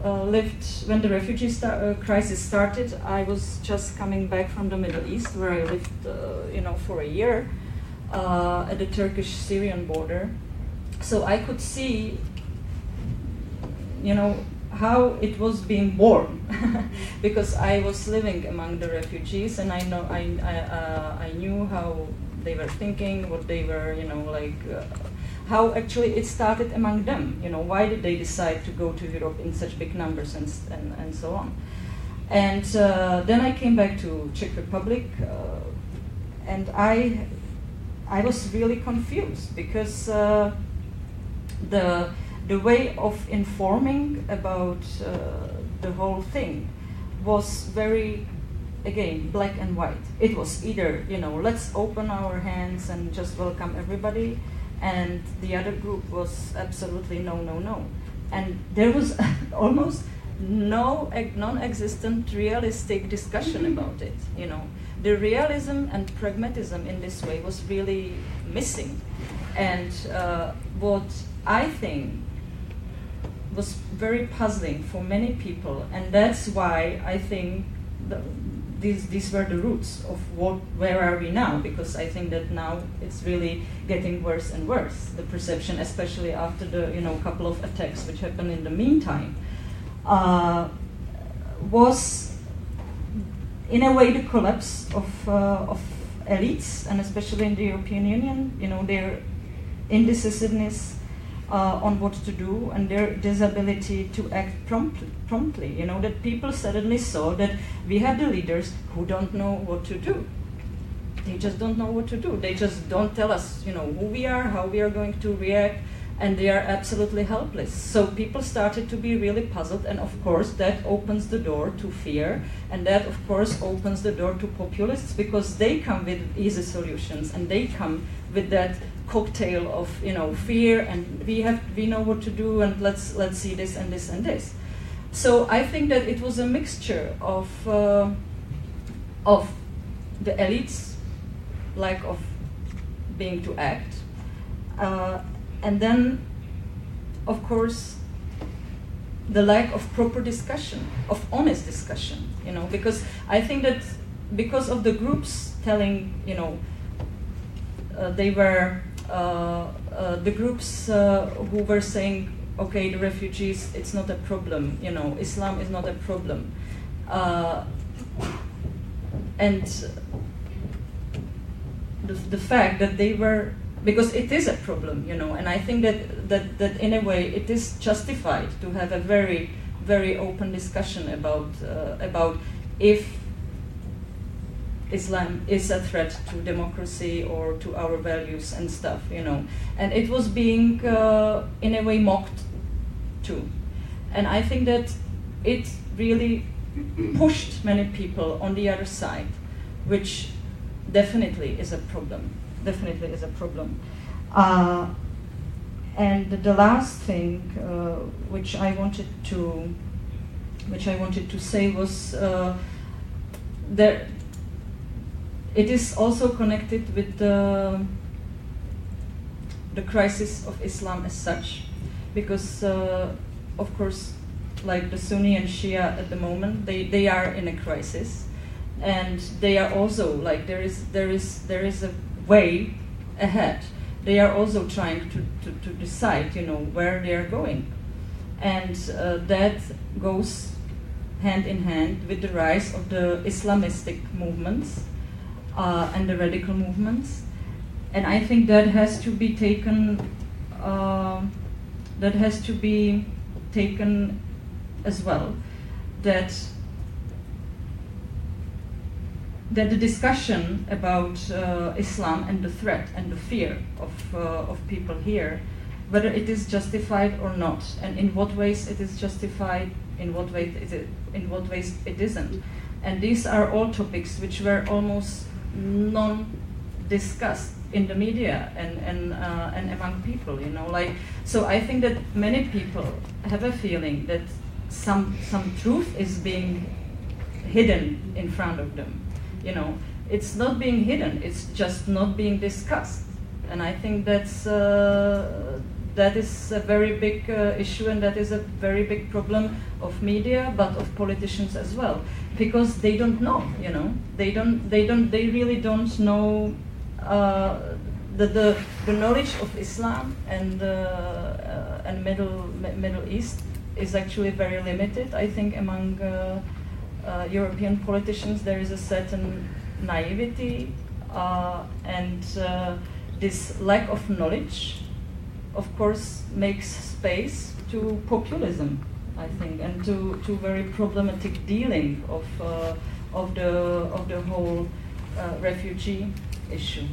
lived when the refugee crisis started. I was just coming back from the Middle East, where I lived, for a year at the Turkish-Syrian border. So I could see, how it was being born, because I was living among the refugees, and I knew how they were thinking, what they were, how actually it started among them. Why did they decide to go to Europe in such big numbers and so on? And then I came back to Czech Republic, and I was really confused, because the way of informing about the whole thing was very, again, black and white. It was either, let's open our hands and just welcome everybody, and the other group was absolutely no, no, no. And there was almost no non-existent realistic discussion about it. The realism and pragmatism in this way was really missing. And what I think was very puzzling for many people, and that's why I think these were the roots of where are we now, because I think that now it's really getting worse and worse, the perception, especially after the couple of attacks which happened in the meantime, was in a way the collapse of elites, and especially in the European Union, their indecisiveness on what to do, and their disability to act promptly. That people suddenly saw that we have the leaders who don't know what to do. They just don't know what to do. They just don't tell us, who we are, how we are going to react, and they are absolutely helpless. So people started to be really puzzled, and of course that opens the door to fear, and that of course opens the door to populists, because they come with easy solutions, and they come with that cocktail of fear, and we know what to do, and let's see this and this and this. So I think that it was a mixture of the elites' lack of being to act, and then of course the lack of proper discussion, of honest discussion, because I think that because of the groups telling, they were the groups who were saying, okay, the refugees, it's not a problem, Islam is not a problem, and the fact that they were, because it is a problem, and I think that in a way it is justified to have a very, very open discussion about if Islam is a threat to democracy or to our values and stuff, and it was being in a way mocked too, and I think that it really pushed many people on the other side, which definitely is a problem. And the last thing which I wanted to say was that it is also connected with the crisis of Islam as such, because of course, like the Sunni and Shia at the moment, they are in a crisis, and they are also like there is a way ahead. They are also trying to decide, where they are going, and that goes hand in hand with the rise of the Islamistic movements and the radical movements, and I think that has to be taken. As well, that the discussion about Islam and the threat and the fear of people here, whether it is justified or not, and in what ways it is justified, in what ways it isn't, and these are all topics which were almost non-discussed in the media and among people, So I think that many people have a feeling that some truth is being hidden in front of them. It's not being hidden; it's just not being discussed. And I think that's that is a very big issue, and that is a very big problem of media, but of politicians as well, because they don't know, you know, they really don't know the knowledge of Islam and Middle East is actually very limited. I think among European politicians there is a certain naivety and this lack of knowledge, of course, makes space to populism, I think, and to very problematic dealing of the whole refugee issue.